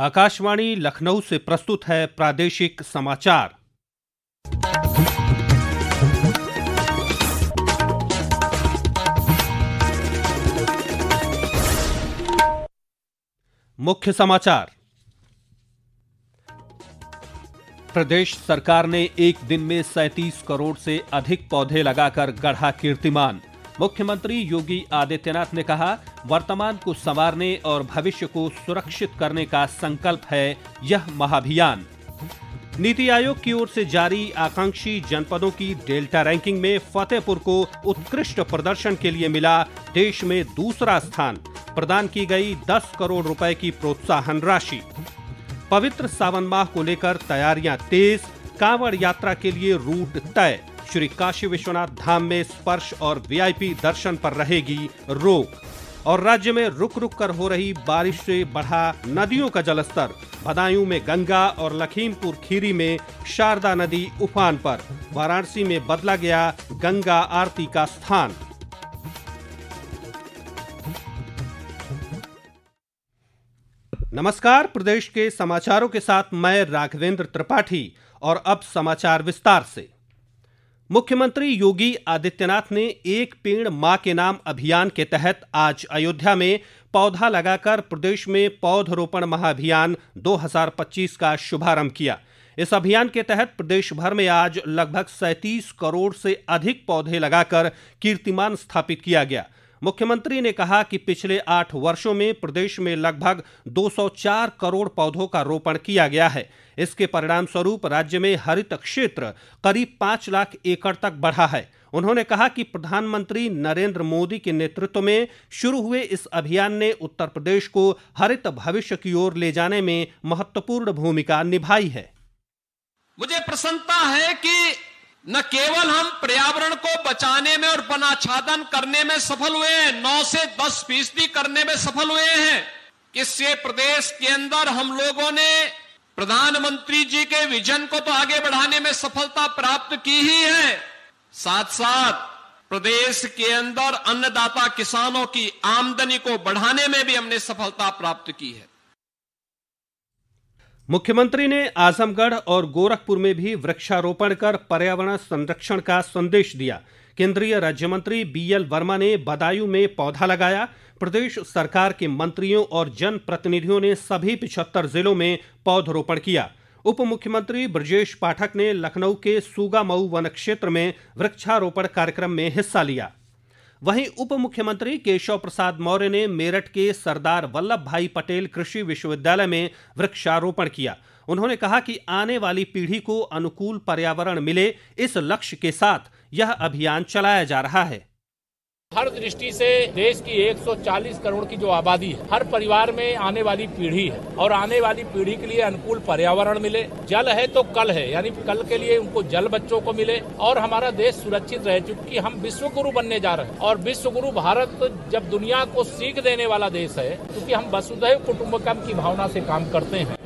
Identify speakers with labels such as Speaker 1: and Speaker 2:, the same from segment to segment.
Speaker 1: आकाशवाणी लखनऊ से प्रस्तुत है प्रादेशिक समाचार। मुख्य समाचार। प्रदेश सरकार ने एक दिन में 37 करोड़ से अधिक पौधे लगाकर गढ़ा कीर्तिमान। मुख्यमंत्री योगी आदित्यनाथ ने कहा, वर्तमान को संवारने और भविष्य को सुरक्षित करने का संकल्प है यह महाअभियान। नीति आयोग की ओर से जारी आकांक्षी जनपदों की डेल्टा रैंकिंग में फतेहपुर को उत्कृष्ट प्रदर्शन के लिए मिला देश में दूसरा स्थान। प्रदान की गई 10 करोड़ रुपए की प्रोत्साहन राशि। पवित्र सावन माह को लेकर तैयारियां तेज, कांवड़ यात्रा के लिए रूट तय। श्री काशी विश्वनाथ धाम में स्पर्श और वीआईपी दर्शन पर रहेगी रोक। और राज्य में रुक रुक कर हो रही बारिश से बढ़ा नदियों का जलस्तर। बदायूं में गंगा और लखीमपुर खीरी में शारदा नदी उफान पर। वाराणसी में बदला गया गंगा आरती का स्थान। नमस्कार, प्रदेश के समाचारों के साथ मैं राघवेंद्र त्रिपाठी। और अब समाचार विस्तार से। मुख्यमंत्री योगी आदित्यनाथ ने एक पेड़ मां के नाम अभियान के तहत आज अयोध्या में पौधा लगाकर प्रदेश में पौधरोपण महाअभियान 2025 का शुभारंभ किया। इस अभियान के तहत प्रदेश भर में आज लगभग 37 करोड़ से अधिक पौधे लगाकर कीर्तिमान स्थापित किया गया। मुख्यमंत्री ने कहा कि पिछले 8 वर्षों में प्रदेश में लगभग 204 करोड़ पौधों का रोपण किया गया है। इसके परिणाम स्वरूप राज्य में हरित क्षेत्र करीब 5 लाख एकड़ तक बढ़ा है। उन्होंने कहा कि प्रधानमंत्री नरेंद्र मोदी के नेतृत्व में शुरू हुए इस अभियान ने उत्तर प्रदेश को हरित भविष्य की ओर ले जाने में महत्वपूर्ण भूमिका निभाई है।
Speaker 2: मुझे प्रसन्नता है कि न केवल हम पर्यावरण को बचाने में और वनाच्छादन करने में सफल हुए हैं, 9 से 10% करने में सफल हुए हैं। इससे प्रदेश के अंदर हम लोगों ने प्रधानमंत्री जी के विजन को तो आगे बढ़ाने में सफलता प्राप्त की ही है, साथ साथ प्रदेश के अंदर अन्नदाता किसानों की आमदनी को बढ़ाने में भी हमने सफलता प्राप्त की है।
Speaker 1: मुख्यमंत्री ने आजमगढ़ और गोरखपुर में भी वृक्षारोपण कर पर्यावरण संरक्षण का संदेश दिया। केंद्रीय राज्य मंत्री बीएल वर्मा ने बदायूं में पौधा लगाया। प्रदेश सरकार के मंत्रियों और जन प्रतिनिधियों ने सभी 75 जिलों में पौधरोपण किया। उप मुख्यमंत्री ब्रजेश पाठक ने लखनऊ के सूगामऊ वन क्षेत्र में वृक्षारोपण कार्यक्रम में हिस्सा लिया। वहीं उप मुख्यमंत्री केशव प्रसाद मौर्य ने मेरठ के सरदार वल्लभ भाई पटेल कृषि विश्वविद्यालय में वृक्षारोपण किया। उन्होंने कहा कि आने वाली पीढ़ी को अनुकूल पर्यावरण मिले, इस लक्ष्य के साथ यह अभियान चलाया जा रहा है।
Speaker 3: हर दृष्टि से देश की 140 करोड़ की जो आबादी है, हर परिवार में आने वाली पीढ़ी है और आने वाली पीढ़ी के लिए अनुकूल पर्यावरण मिले। जल है तो कल है, यानी कल के लिए उनको जल बच्चों को मिले और हमारा देश सुरक्षित रहे, क्योंकि हम विश्व गुरु बनने जा रहे हैं। और विश्व गुरु भारत जब दुनिया को सीख देने वाला देश है, क्योंकि हम वसुधैव कुटुंबकम की भावना से काम करते हैं।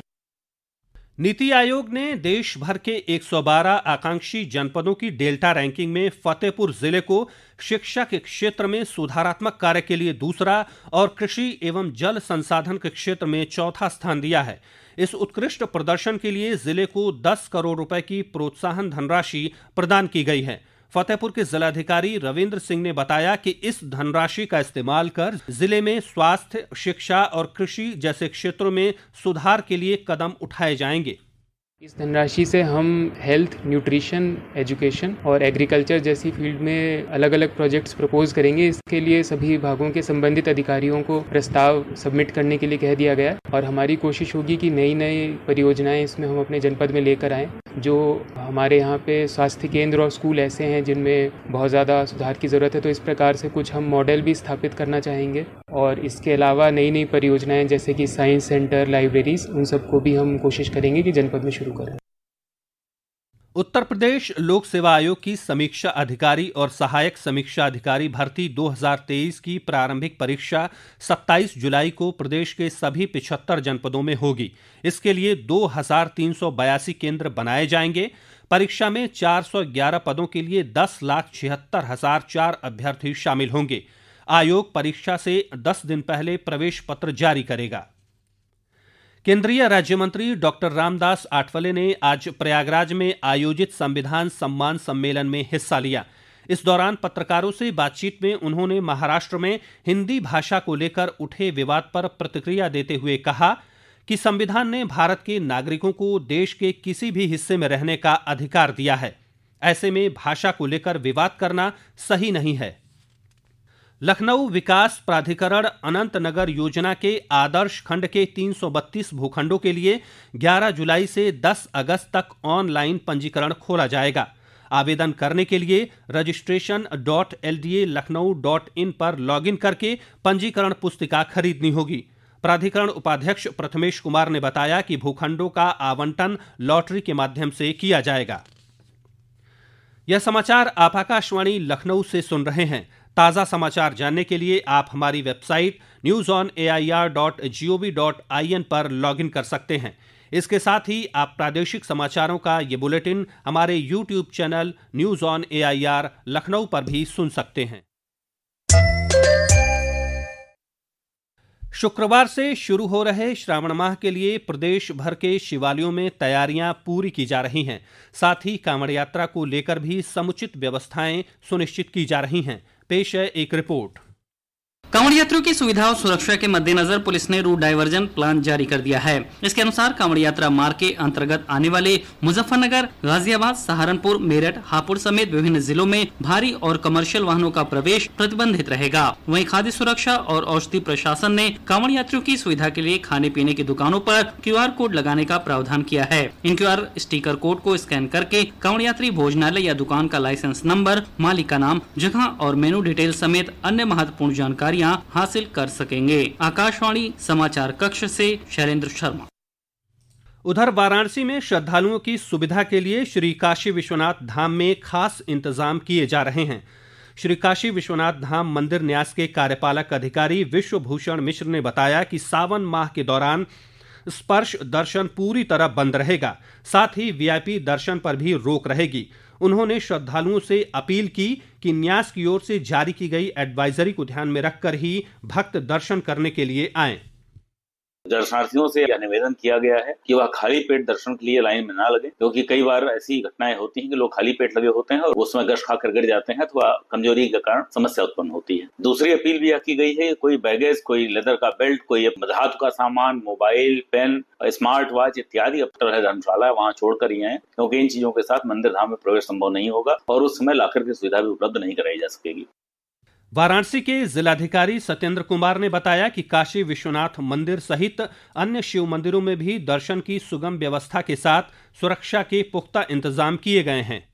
Speaker 1: नीति आयोग ने देश भर के 112 आकांक्षी जनपदों की डेल्टा रैंकिंग में फतेहपुर जिले को शिक्षा के क्षेत्र में सुधारात्मक कार्य के लिए दूसरा और कृषि एवं जल संसाधन के क्षेत्र में चौथा स्थान दिया है। इस उत्कृष्ट प्रदर्शन के लिए जिले को 10 करोड़ रुपए की प्रोत्साहन धनराशि प्रदान की गई है। फतेहपुर के जिलाधिकारी रविंद्र सिंह ने बताया कि इस धनराशि का इस्तेमाल कर जिले में स्वास्थ्य, शिक्षा और कृषि जैसे क्षेत्रों में सुधार के लिए कदम उठाए जाएंगे।
Speaker 4: इस धनराशि से हम हेल्थ, न्यूट्रिशन, एजुकेशन और एग्रीकल्चर जैसी फील्ड में अलग अलग प्रोजेक्ट्स प्रपोज करेंगे। इसके लिए सभी विभागों के संबंधित अधिकारियों को प्रस्ताव सबमिट करने के लिए कह दिया गया और हमारी कोशिश होगी कि नई नई परियोजनाएं इसमें हम अपने जनपद में लेकर आएँ। जो हमारे यहाँ पे स्वास्थ्य केंद्र और स्कूल ऐसे हैं जिनमें बहुत ज़्यादा सुधार की ज़रूरत है, तो इस प्रकार से कुछ हम मॉडल भी स्थापित करना चाहेंगे। और इसके अलावा नई नई परियोजनाएं जैसे कि साइंस सेंटर, लाइब्रेरीज, उन सबको भी हम कोशिश करेंगे कि जनपद में शुरू करें।
Speaker 1: उत्तर प्रदेश लोक सेवा आयोग की समीक्षा अधिकारी और सहायक समीक्षा अधिकारी भर्ती 2023 की प्रारंभिक परीक्षा 27 जुलाई को प्रदेश के सभी 75 जनपदों में होगी। इसके लिए 2382 केंद्र बनाए जाएंगे। परीक्षा में 411 पदों के लिए 10,76,004 अभ्यर्थी शामिल होंगे। आयोग परीक्षा से 10 दिन पहले प्रवेश पत्र जारी करेगा। केंद्रीय राज्य मंत्री डॉक्टर रामदास आठवले ने आज प्रयागराज में आयोजित संविधान सम्मान सम्मेलन में हिस्सा लिया। इस दौरान पत्रकारों से बातचीत में उन्होंने महाराष्ट्र में हिंदी भाषा को लेकर उठे विवाद पर प्रतिक्रिया देते हुए कहा कि संविधान ने भारत के नागरिकों को देश के किसी भी हिस्से में रहने का अधिकार दिया है। ऐसे में भाषा को लेकर विवाद करना सही नहीं है। लखनऊ विकास प्राधिकरण अनंत नगर योजना के आदर्श खंड के 332 भूखंडों के लिए 11 जुलाई से 10 अगस्त तक ऑनलाइन पंजीकरण खोला जाएगा। आवेदन करने के लिए registration.lda-lucknow.in पर लॉगिन करके पंजीकरण पुस्तिका खरीदनी होगी। प्राधिकरण उपाध्यक्ष प्रथमेश कुमार ने बताया कि भूखंडों का आवंटन लॉटरी के माध्यम से किया जाएगा। यह समाचार आप आकाशवाणी लखनऊ से सुन रहे हैं। ताज़ा समाचार जानने के लिए आप हमारी वेबसाइट newsonair.gov.in पर लॉगिन कर सकते हैं। इसके साथ ही आप प्रादेशिक समाचारों का ये बुलेटिन हमारे YouTube channel news on AIR Lucknow पर भी सुन सकते हैं। शुक्रवार से शुरू हो रहे श्रावण माह के लिए प्रदेश भर के शिवालयों में तैयारियां पूरी की जा रही हैं। साथ ही कांवड़ यात्रा को लेकर भी समुचित व्यवस्थाएं सुनिश्चित की जा रही हैं। पेश है एक रिपोर्ट।
Speaker 5: कांवड़ यात्रियों की सुविधा और सुरक्षा के मद्देनजर पुलिस ने रूट डायवर्जन प्लान जारी कर दिया है। इसके अनुसार कांवड़ यात्रा मार्ग के अंतर्गत आने वाले मुजफ्फरनगर, गाजियाबाद, सहारनपुर, मेरठ, हापुड़ समेत विभिन्न जिलों में भारी और कमर्शियल वाहनों का प्रवेश प्रतिबंधित रहेगा। वहीं खाद्य सुरक्षा और औषधि प्रशासन ने कांवड़ यात्रियों की सुविधा के लिए खाने पीने की दुकानों पर QR कोड लगाने का प्रावधान किया है। इन QR स्टिकर कोड को स्कैन करके कांवड़ यात्री भोजनालय या दुकान का लाइसेंस नंबर, मालिक का नाम, जगह और मेनू डिटेल समेत अन्य महत्वपूर्ण जानकारियाँ हासिल कर सकेंगे। आकाशवाणी समाचार कक्ष से शैलेंद्र शर्मा।
Speaker 1: उधर वाराणसी में श्रद्धालुओं की सुविधा के लिए श्री काशी विश्वनाथ धाम में खास इंतजाम किए जा रहे हैं। श्री काशी विश्वनाथ धाम मंदिर न्यास के कार्यपालक अधिकारी विश्वभूषण मिश्र ने बताया कि सावन माह के दौरान स्पर्श दर्शन पूरी तरह बंद रहेगा। साथ ही VIP दर्शन पर भी रोक रहेगी। उन्होंने श्रद्धालुओं से अपील की कि न्यास की ओर से जारी की गई एडवाइजरी को ध्यान में रखकर ही भक्त दर्शन करने के लिए आएं।
Speaker 6: दर्शनार्थियों से यह निवेदन किया गया है कि वह खाली पेट दर्शन के लिए लाइन में ना लगे, क्योंकि कई बार ऐसी घटनाएं होती हैं कि लोग खाली पेट लगे होते हैं और उसमें गश खाकर गिर जाते हैं, तो कमजोरी के कारण समस्या उत्पन्न होती है। दूसरी अपील भी यह की गई है, कोई बैगेज, कोई लेदर का बेल्ट, कोई धातु का सामान, मोबाइल, पेन, स्मार्ट वॉच इत्यादि धर्मशाला वहाँ छोड़कर ही आए, क्योंकि इन चीजों के साथ मंदिर धाम में प्रवेश संभव नहीं होगा और उस समय लाकर की सुविधा भी उपलब्ध नहीं कराई जा सकेगी।
Speaker 1: वाराणसी के जिलाधिकारी सत्येंद्र कुमार ने बताया कि काशी विश्वनाथ मंदिर सहित अन्य शिव मंदिरों में भी दर्शन की सुगम व्यवस्था के साथ सुरक्षा के पुख्ता इंतजाम किए गए हैं।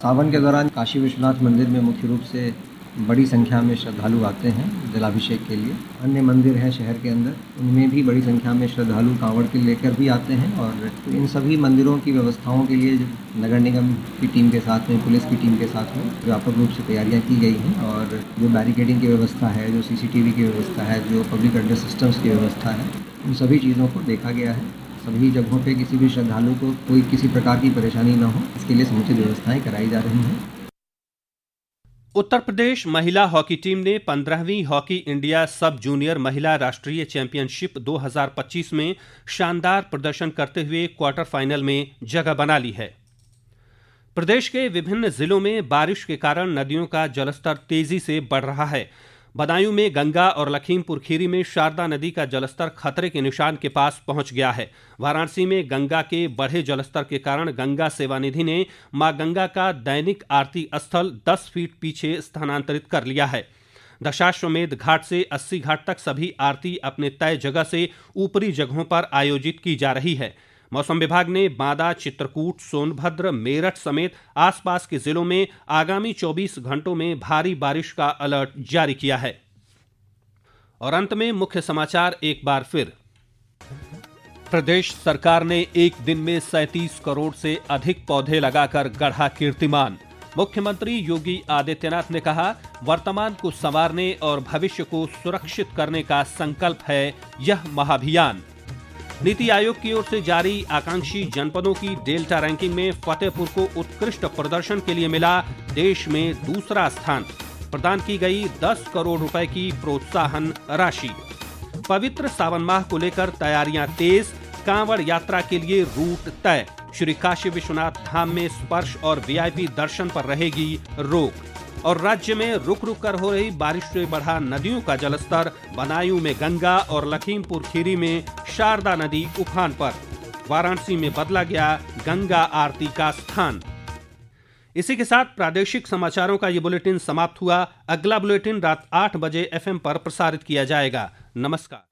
Speaker 7: सावन के दौरान काशी विश्वनाथ मंदिर में मुख्य रूप से बड़ी संख्या में श्रद्धालु आते हैं जलाभिषेक के लिए। अन्य मंदिर हैं शहर के अंदर, उनमें भी बड़ी संख्या में श्रद्धालु कांवड़ के लेकर भी आते हैं और इन सभी मंदिरों की व्यवस्थाओं के लिए नगर निगम की टीम के साथ में, पुलिस की टीम के साथ में व्यापक रूप से तैयारियां की गई हैं और जो बैरिकेडिंग की व्यवस्था है, जो CCTV की व्यवस्था है, जो पब्लिक एड्रेस सिस्टम्स की व्यवस्था है, उन सभी चीज़ों को देखा गया है। सभी जगहों पे किसी भी श्रद्धालु को कोई किसी प्रकार की परेशानी न हो, इसके लिए समुचित व्यवस्थाएं कराई जा रही हैं।
Speaker 1: उत्तर प्रदेश महिला हॉकी टीम ने 15वीं हॉकी इंडिया सब जूनियर महिला राष्ट्रीय चैंपियनशिप 2025 में शानदार प्रदर्शन करते हुए क्वार्टर फाइनल में जगह बना ली है। प्रदेश के विभिन्न जिलों में बारिश के कारण नदियों का जलस्तर तेजी से बढ़ रहा है। बदायूं में गंगा और लखीमपुर खीरी में शारदा नदी का जलस्तर खतरे के निशान के पास पहुंच गया है। वाराणसी में गंगा के बढ़े जलस्तर के कारण गंगा सेवा निधि ने मां गंगा का दैनिक आरती स्थल 10 फीट पीछे स्थानांतरित कर लिया है। दशाश्वमेध घाट से 80 घाट तक सभी आरती अपने तय जगह से ऊपरी जगहों पर आयोजित की जा रही है। मौसम विभाग ने बांदा, चित्रकूट, सोनभद्र, मेरठ समेत आसपास के जिलों में आगामी 24 घंटों में भारी बारिश का अलर्ट जारी किया है। और अंत में मुख्य समाचार एक बार फिर। प्रदेश सरकार ने एक दिन में 37 करोड़ से अधिक पौधे लगाकर गढ़ा कीर्तिमान। मुख्यमंत्री योगी आदित्यनाथ ने कहा, वर्तमान को संवारने और भविष्य को सुरक्षित करने का संकल्प है यह महाअभियान। नीति आयोग की ओर से जारी आकांक्षी जनपदों की डेल्टा रैंकिंग में फतेहपुर को उत्कृष्ट प्रदर्शन के लिए मिला देश में दूसरा स्थान। प्रदान की गई 10 करोड़ रुपए की प्रोत्साहन राशि। पवित्र सावन माह को लेकर तैयारियां तेज, कांवड़ यात्रा के लिए रूट तय। श्री काशी विश्वनाथ धाम में स्पर्श और वीआईपी दर्शन पर रहेगी रोक। और राज्य में रुक रुक कर हो रही बारिश से बढ़ा नदियों का जलस्तर, बदायूं में गंगा और लखीमपुर खीरी में शारदा नदी उफान पर। वाराणसी में बदला गया गंगा आरती का स्थान। इसी के साथ प्रादेशिक समाचारों का ये बुलेटिन समाप्त हुआ। अगला बुलेटिन रात 8 बजे FM पर प्रसारित किया जाएगा। नमस्कार।